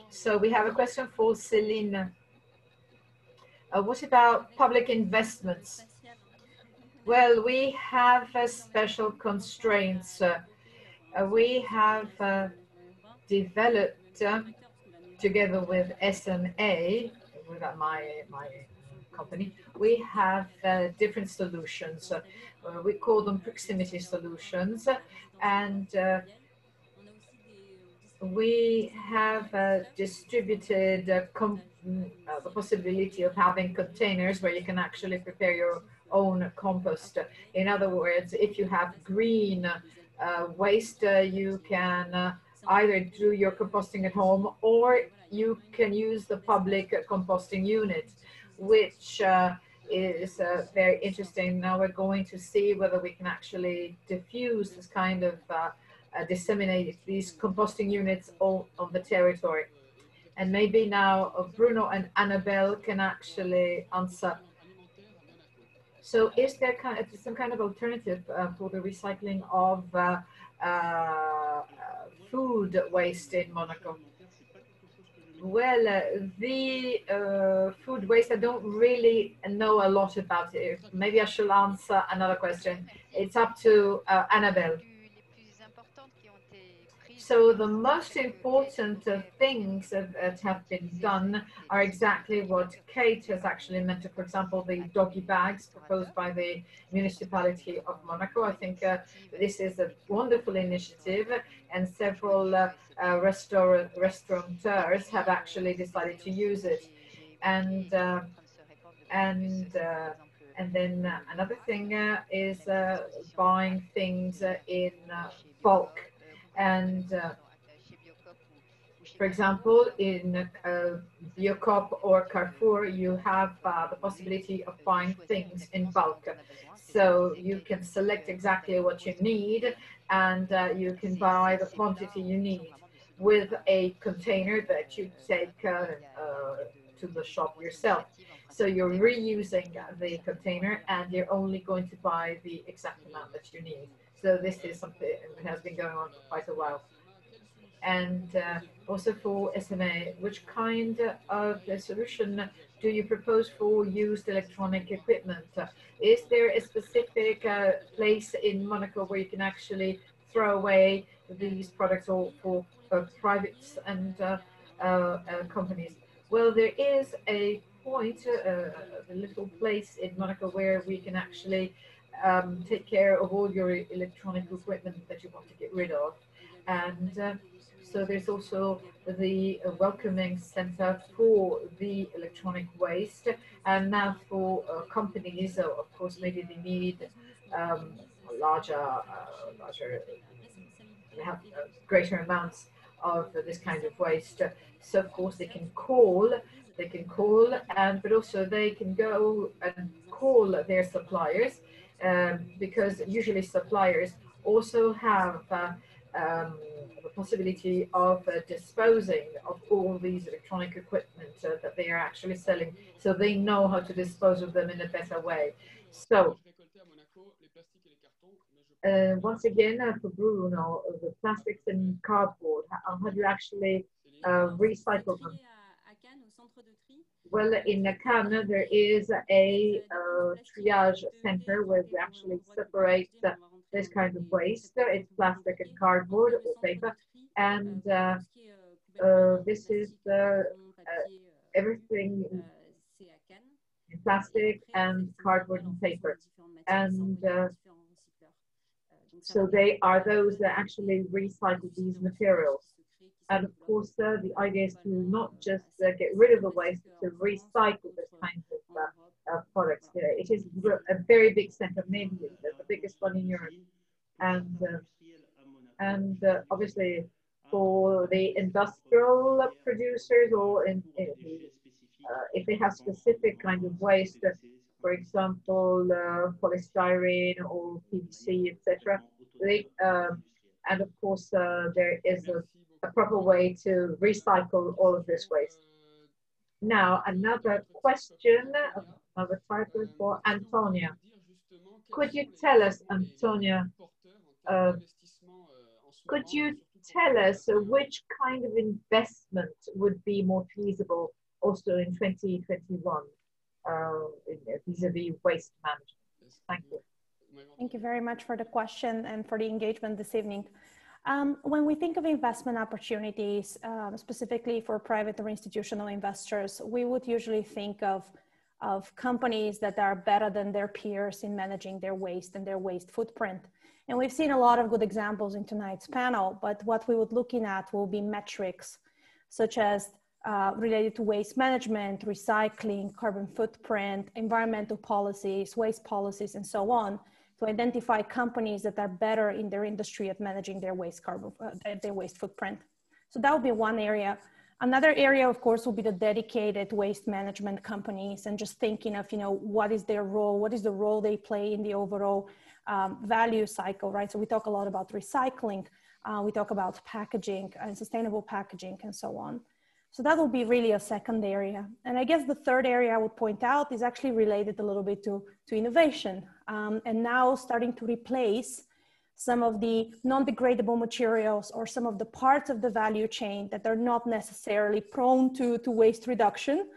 So we have a question for Céline. What about public investments? Well, we have special constraints. We have developed together with SMA, with my company, we have different solutions. We call them proximity solutions, and we have distributed the possibility of having containers where you can actually prepare your own compost. In other words, if you have green waste, you can either do your composting at home or you can use the public composting unit, which is very interesting. Now we're going to see whether we can actually diffuse this kind of disseminate these composting units all on the territory. And maybe now Bruno and Annabelle can actually answer. So is there some kind of alternative for the recycling of food waste in Monaco? Well, the food waste, I don't really know a lot about it. Maybe I shall answer another question. It's up to Annabelle. So the most important things that have been done are exactly what Kate has actually mentioned. For example, the doggy bags proposed by the municipality of Monaco. I think this is a wonderful initiative, and several restaurateurs have actually decided to use it. And then another thing is buying things in bulk. And for example, in Biocop or Carrefour, you have the possibility of buying things in bulk. So you can select exactly what you need, and you can buy the quantity you need with a container that you take to the shop yourself. So you're reusing the container and you're only going to buy the exact amount that you need. So this is something that has been going on for quite a while. And also for SMA, which kind of solution do you propose for used electronic equipment? Is there a specific place in Monaco where you can actually throw away these products, or for privates and companies? Well, there is a point, a little place in Monaco where we can actually take care of all your electronic equipment that you want to get rid of. And so there's also the welcoming center for the electronic waste. And now for companies, of course, maybe they need larger, have greater amounts of this kind of waste. So of course they can call, and but also they can go and call their suppliers, because usually suppliers also have the possibility of disposing of all these electronic equipment that they are actually selling, so they know how to dispose of them in a better way. So Once again, for Bruno, the plastics and cardboard, how do you actually recycle them? Well, in Cannes, there is a triage center where we actually separate this kind of waste. It's plastic and cardboard or paper. And this is everything in plastic and cardboard and paper. And so they are those that actually recycle these materials. And of course, the idea is to not just get rid of the waste, but to recycle this kind of products. It is a very big center, maybe the biggest one in Europe. And obviously, for the industrial producers, or if they have specific kind of waste, for example, polystyrene or PVC, etc. And of course, there is a proper way to recycle all of this waste. Now, another question, another title for Antonia. Could you tell us, Antonia, could you tell us which kind of investment would be more feasible also in 2021 vis-a-vis waste management? Thank you. Thank you very much for the question and for the engagement this evening. When we think of investment opportunities, specifically for private or institutional investors, we would usually think of companies that are better than their peers in managing their waste and their waste footprint. And we've seen a lot of good examples in tonight's panel, but what we would looking at will be metrics such as related to waste management, recycling, carbon footprint, environmental policies, waste policies, and so on, to identify companies that are better in their industry at managing their waste footprint. So that would be one area. Another area, of course, will be the dedicated waste management companies, and just thinking of, what is their role? What is the role they play in the overall value cycle, right? So we talk a lot about recycling. We talk about packaging and sustainable packaging and so on. So that will be really a second area. And I guess the third area I would point out is actually related a little bit to innovation, and now starting to replace some of the non-degradable materials or some of the parts of the value chain that are not necessarily prone to waste reduction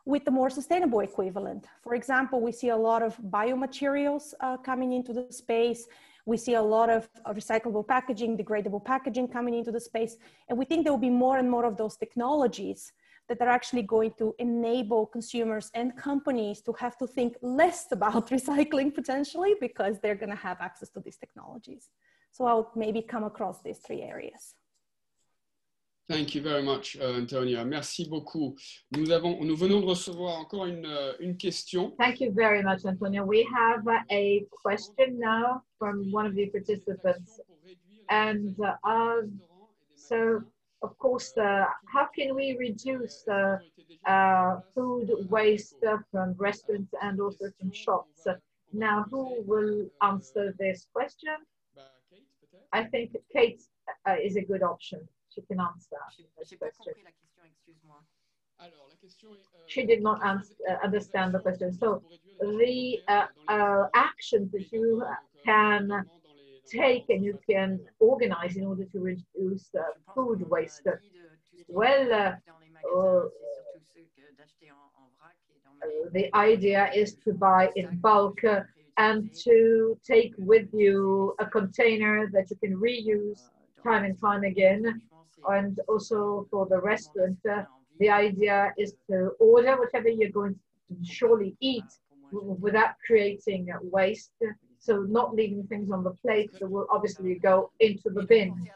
with the more sustainable equivalent. For example, we see a lot of biomaterials coming into the space. We see a lot of recyclable packaging, degradable packaging coming into the space. And we think there will be more and more of those technologies that are actually going to enable consumers and companies to have to think less about recycling potentially, because they're going to have access to these technologies. So I would maybe come across these three areas. Thank you very much, Antonia. Merci beaucoup. Nous venons de recevoir encore une question. Thank you very much, Antonia. We have a question now from one of the participants. And so, of course, how can we reduce food waste from restaurants and also from shops? Now, who will answer this question? I think Kate is a good option. She can answer this question. She did not understand the question. So the actions that you can take and you can organize in order to reduce food waste. Well, the idea is to buy in bulk and to take with you a container that you can reuse time and time again. And also for the restaurant, the idea is to order whatever you're going to surely eat without creating waste. So not leaving things on the plate that will obviously go into the bin.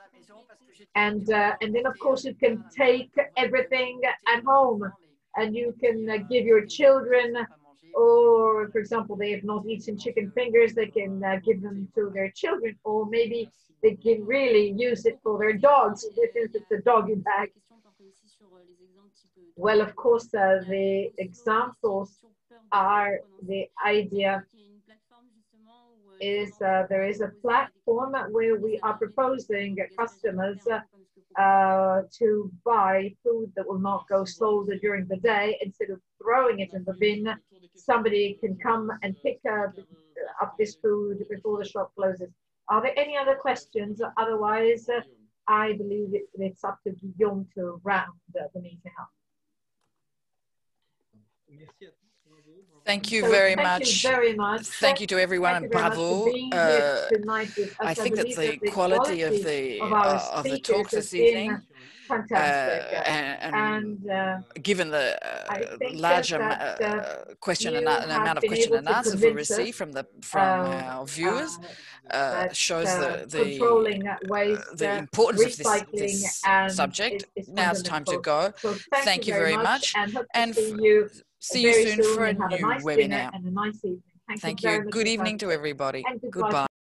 And then of course you can take everything at home and you can give your children, or for example, they have not eaten chicken fingers, they can give them to their children, or maybe they can really use it for their dogs if it's a doggy bag. Well, of course, the examples are the idea is there is a platform where we are proposing customers to buy food that will not go sold during the day. Instead of throwing it in the bin, somebody can come and pick up this food before the shop closes Are there any other questions? Otherwise, I believe it's up to Guillaume to round the meeting up. Thank you very much. Thank you very much. Thank you to everyone, and bravo. I think that the quality of the talks this evening, fantastic. and given the large question and amount of question and answers we received from our viewers, shows the importance of this subject. Now it's time to go. So thank you very much, and see you soon for a new webinar. And a nice evening. Thank you. Good evening to everybody. Goodbye.